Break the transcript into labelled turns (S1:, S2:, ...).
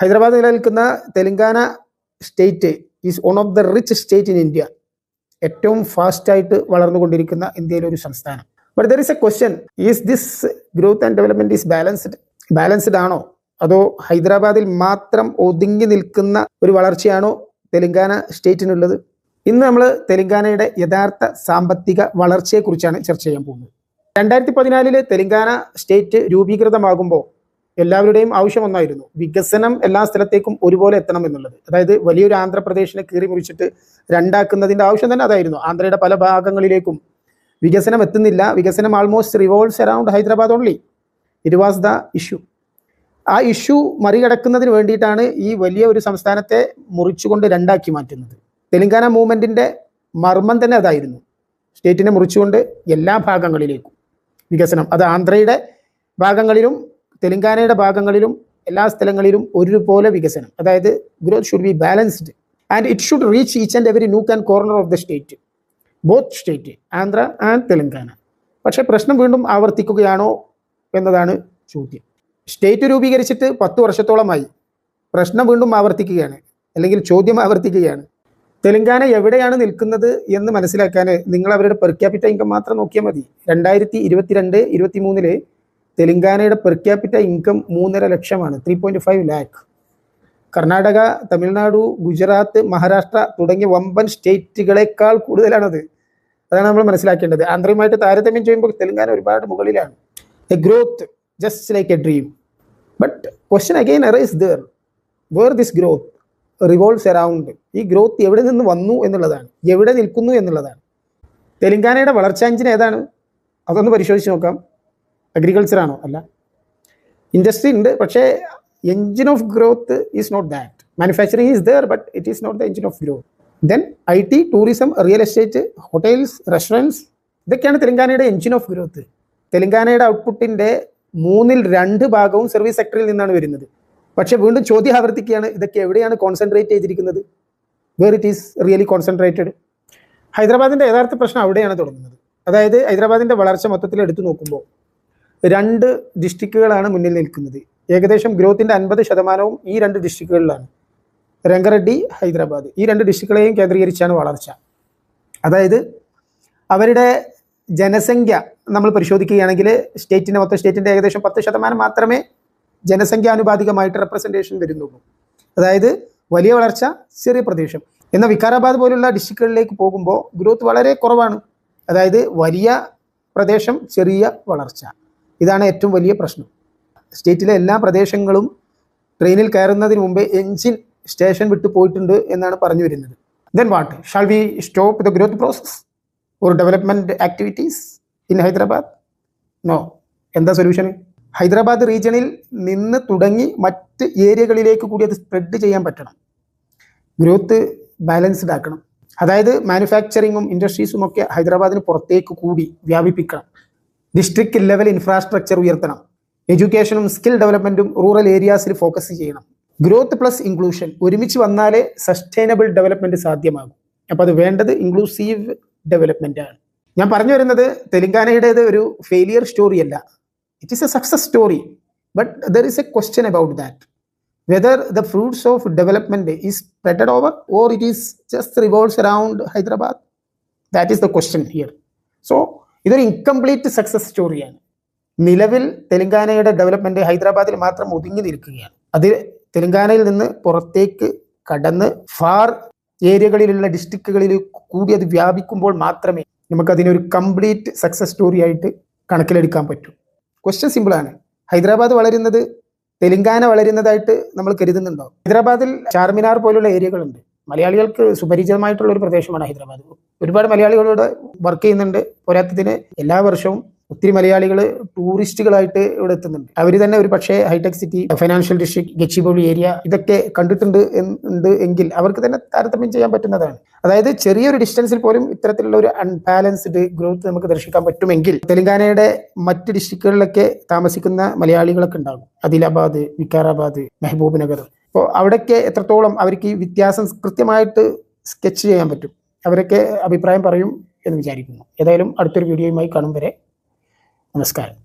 S1: ഹൈദരാബാദ് നിലനിൽക്കുന്ന Telangana state is one of the rich state in India. ഏറ്റവും ഫാസ്റ്റായിട്ട് വളർന്നുകൊണ്ടിരിക്കുന്ന ഇന്ത്യയിലെ ഒരു സംസ്ഥാനം. But there is A question, is this growth and development is balanced ആണോ, അതോ ഹൈദരാബാദിൽ മാത്രം ഒതുങ്ങി നിൽക്കുന്ന ഒരു വളർച്ചയാണോ തെലങ്കാന സ്റ്റേറ്റിനുള്ളത്? ഇന്ന് നമ്മൾ തെലങ്കാനയുടെ യഥാർത്ഥ സാമ്പത്തിക വളർച്ചയെക്കുറിച്ചാണ് ചർച്ച ചെയ്യാൻ പോകുന്നത്. 2014 തെലങ്കാന സ്റ്റേറ്റ് രൂപീകൃതമാകുമ്പോൾ എല്ലാവരുടെയും ആവശ്യം ഒന്നായിരുന്നു, വികസനം എല്ലാ സ്ഥലത്തേക്കും ഒരുപോലെ എത്തണം എന്നുള്ളത്. അതായത് വലിയൊരു ആന്ധ്രാപ്രദേശിനെ കീറി മുറിച്ചിട്ട് രണ്ടാക്കുന്നതിൻ്റെ ആവശ്യം തന്നെ അതായിരുന്നു. ആന്ധ്രയുടെ പല ഭാഗങ്ങളിലേക്കും വികസനം എത്തുന്നില്ല. വികസനം almost revolves around Hyderabad only. It was the issue. ആ ഇഷ്യൂ മറികടക്കുന്നതിന് വേണ്ടിയിട്ടാണ് ഈ വലിയ ഒരു സംസ്ഥാനത്തെ മുറിച്ചുകൊണ്ട് രണ്ടാക്കി മാറ്റുന്നത്. തെലങ്കാന മൂവ്മെൻറ്റിൻ്റെ മർമ്മം തന്നെ അതായിരുന്നു. സ്റ്റേറ്റിനെ മുറിച്ചുകൊണ്ട് എല്ലാ ഭാഗങ്ങളിലേക്കും വികസനം. അത് ആന്ധ്രയുടെ ഭാഗങ്ങളിലും തെലങ്കാനയുടെ ഭാഗങ്ങളിലും എല്ലാ സ്ഥലങ്ങളിലും ഒരുപോലെ വികസനം. അതായത് growth should be balanced and it should reach each and every nook and corner of the state, both state Andhra and Telangana. പക്ഷേ പ്രശ്നം വീണ്ടും ആവർത്തിക്കുകയാണോ എന്നതാണ് ചോദ്യം. സ്റ്റേറ്റ് രൂപീകരിച്ചിട്ട് 10 വർഷത്തോളമായി. പ്രശ്നം വീണ്ടും ആവർത്തിക്കുകയാണ്, അല്ലെങ്കിൽ ചോദ്യം ആവർത്തിക്കുകയാണ്. തെലങ്കാന എവിടെയാണ് നിൽക്കുന്നത് എന്ന് മനസ്സിലാക്കാൻ നിങ്ങൾ അവരുടെ പെർ ക്യാപിറ്റ ഇൻകം മാത്രം നോക്കിയാൽ മതി. 2022-23 തെലങ്കാനയുടെ പെർ ക്യാപിറ്റ ഇൻകം 3.5 ലക്ഷമാണ്, 3.5 lakh. കർണാടക, തമിഴ്നാടു, ഗുജറാത്ത്, മഹാരാഷ്ട്ര തുടങ്ങിയ വമ്പൻ സ്റ്റേറ്റുകളെക്കാൾ കൂടുതലാണത്. അതാണ് നമ്മൾ മനസ്സിലാക്കേണ്ടത്. ആന്ധ്രയുമായിട്ട് താരതമ്യം ചെയ്യുമ്പോൾ തെലങ്കാന ഒരുപാട് മുകളിലാണ്. A growth just like a dream. But question again arise there, where this growth revolves around. ഈ ഗ്രോത്ത് എവിടെ നിന്ന് വന്നു എന്നുള്ളതാണ്, എവിടെ നിൽക്കുന്നു എന്നുള്ളതാണ്. തെലങ്കാനയുടെ വളർച്ചാ എഞ്ചിൻ ഏതാണ്? അതൊന്ന് പരിശോധിച്ച് നോക്കാം. അഗ്രികൾച്ചർ ആണോ? അല്ല. ഇൻഡസ്ട്രി ഉണ്ട്, പക്ഷേ engine of growth is not that. Manufacturing is there, but it is not the engine of growth. Then IT, tourism, real estate, hotels, restaurants, ഇതൊക്കെയാണ് തെലങ്കാനയുടെ എഞ്ചിൻ ഓഫ് ഗ്രോത്ത്. തെലങ്കാനയുടെ ഔട്ട്പുട്ടിൻ്റെ 2/3 ഭാഗവും സർവീസ് സെക്ടറിൽ നിന്നാണ് വരുന്നത്. പക്ഷേ വീണ്ടും ചോദ്യം ആവർത്തിക്കുകയാണ്, ഇതൊക്കെ എവിടെയാണ് കോൺസെൻട്രേറ്റ് ചെയ്തിരിക്കുന്നത്? Where it is really concentrated? ഹൈദരാബാദിൻ്റെ യഥാർത്ഥ പ്രശ്നം അവിടെയാണ് തുടങ്ങുന്നത്. അതായത് ഹൈദരാബാദിൻ്റെ വളർച്ച മൊത്തത്തിൽ എടുത്തു നോക്കുമ്പോൾ 2 ഡിസ്ട്രിക്റ്റുകളാണ് മുന്നിൽ നിൽക്കുന്നത്. ഏകദേശം ഗ്രോത്തിൻ്റെ 50% ഈ 2 ഡിസ്ട്രിക്റ്റുകളിലാണ്. രംഗറെഡ്ഡി, ഹൈദരാബാദ്, ഈ 2 ഡിസ്ട്രിക്റ്റുകളെയും കേന്ദ്രീകരിച്ചാണ് വളർച്ച. അതായത് അവരുടെ ജനസംഖ്യ നമ്മൾ പരിശോധിക്കുകയാണെങ്കിൽ മൊത്തം സ്റ്റേറ്റിൻ്റെ ഏകദേശം 10% മാത്രമേ ജനസംഖ്യാനുപാതികമായിട്ട് റെപ്രസെൻറ്റേഷൻ വരുന്നുള്ളൂ. അതായത് വലിയ വളർച്ച, ചെറിയ പ്രദേശം. എന്നാൽ വികാരാബാദ് പോലുള്ള ഡിസ്ട്രിക്റ്റുകളിലേക്ക് പോകുമ്പോൾ ഗ്രോത്ത് വളരെ കുറവാണ്. അതായത് വലിയ പ്രദേശം, ചെറിയ വളർച്ച. ഇതാണ് ഏറ്റവും വലിയ പ്രശ്നം. സ്റ്റേറ്റിലെ എല്ലാ പ്രദേശങ്ങളും ട്രെയിനിൽ കയറുന്നതിന് മുമ്പേ എൻജിൻ സ്റ്റേഷൻ വിട്ടു പോയിട്ടുണ്ട് എന്നാണ് പറഞ്ഞു വരുന്നത്. Then what? Shall we stop the growth process or development activities in Hyderabad? No. എന്താ സൊല്യൂഷൻ? ഹൈദരാബാദ് റീജിയണിൽ നിന്ന് തുടങ്ങി മറ്റ് ഏരിയകളിലേക്ക് കൂടി അത് സ്പ്രെഡ് ചെയ്യാൻ പറ്റണം. ഗ്രോത്ത് ബാലൻസ്ഡ് ആക്കണം. അതായത് മാനുഫാക്ചറിങ്ങും ഇൻഡസ്ട്രീസും ഒക്കെ ഹൈദരാബാദിന് പുറത്തേക്ക് കൂടി വ്യാപിപ്പിക്കണം. ഡിസ്ട്രിക്ട് ലെവൽ ഇൻഫ്രാസ്ട്രക്ചർ ഉയർത്തണം. എഡ്യൂക്കേഷനും സ്കിൽ ഡെവലപ്മെൻറ്റും റൂറൽ ഏരിയാസിൽ ഫോക്കസ് ചെയ്യണം. ഗ്രോത്ത് പ്ലസ് ഇൻക്ലൂഷൻ ഒരുമിച്ച് വന്നാലേ സസ്റ്റൈനബിൾ ഡെവലപ്മെൻറ്റ് സാധ്യമാകും. അപ്പോൾ അത് വേണ്ടത് ഇൻക്ലൂസീവ് ഡെവലപ്മെൻ്റ് ആണ്. ഞാൻ പറഞ്ഞു വരുന്നത് തെലങ്കാനയുടേത് ഒരു ഫെയിലിയർ സ്റ്റോറി അല്ല. It is a success story, but there is a question about that. Whether the fruits of development is spread over or it is just revolves around Hyderabad. That is the question here. So, ഇതൊരു incomplete success സ്റ്റോറിയാണ്. നിലവിൽ തെലങ്കാനയുടെ development ഹൈദരാബാദിൽ മാത്രം ഒതുങ്ങി നിൽക്കുകയാണ്. അത് തെലങ്കാനയിൽ നിന്ന് പുറത്തേക്ക് കടന്ന് ഫാർ ഏരിയകളിലുള്ള ഡിസ്ട്രിക്റ്റുകളിൽ കൂടി അത് വ്യാപിക്കുമ്പോൾ മാത്രമേ നമുക്കതിനൊരു കംപ്ലീറ്റ് സക്സസ് സ്റ്റോറി ആയിട്ട് കണക്കിലെടുക്കാൻ പറ്റൂ. ക്വസ്റ്റ്യൻ സിമ്പിളാണ്. ഹൈദരാബാദ് വളരുന്നത് തെലങ്കാന വളരുന്നതായിട്ട് നമ്മൾ കരുതുന്നുണ്ടോ? ഹൈദരാബാദിൽ ചാർമിനാർ പോലുള്ള ഏരിയകളുണ്ട്. മലയാളികൾക്ക് സുപരിചിതമായിട്ടുള്ള ഒരു പ്രദേശമാണ് ഹൈദരാബാദ്. ഒരുപാട് മലയാളികളോട് വർക്ക് ചെയ്യുന്നുണ്ട്. പോരാത്തതിന് എല്ലാ വർഷവും ഒത്തിരി മലയാളികൾ ടൂറിസ്റ്റുകളായിട്ട് ഇവിടെ എത്തുന്നുണ്ട്. അവർ തന്നെ ഒരു പക്ഷേ hitech city, financial district, Gachibowli area ഇതൊക്കെ കണ്ടിട്ടുണ്ട് എങ്കിൽ അവർക്ക് തന്നെ താരതമ്യം ചെയ്യാൻ പറ്റുന്നതാണ്. അതായത് ചെറിയൊരു ഡിസ്റ്റൻസിൽ പോലും ഇത്തരത്തിലുള്ള ഒരു അൺബാലൻസ്ഡ് ഗ്രോത്ത് നമുക്ക് ദർശിക്കാൻ പറ്റുമെങ്കിൽ തെലങ്കാനയുടെ മറ്റ് ഡിസ്ട്രിക്റ്റുകളിലൊക്കെ താമസിക്കുന്ന മലയാളികളൊക്കെ ഉണ്ടാകും. ആദിലാബാദ്, വികാരാബാദ്, മെഹബൂബ് നഗർ. അപ്പോൾ അവിടെയൊക്കെ എത്രത്തോളം അവർക്ക് ഈ വ്യത്യാസം കൃത്യമായിട്ട് സ്കെച്ച് ചെയ്യാൻ പറ്റും, അവരൊക്കെ അഭിപ്രായം പറയും എന്ന് വിചാരിക്കുന്നു. ഏതായാലും അടുത്തൊരു വീഡിയോയുമായി കാണും വരെ നമസ്കാരം.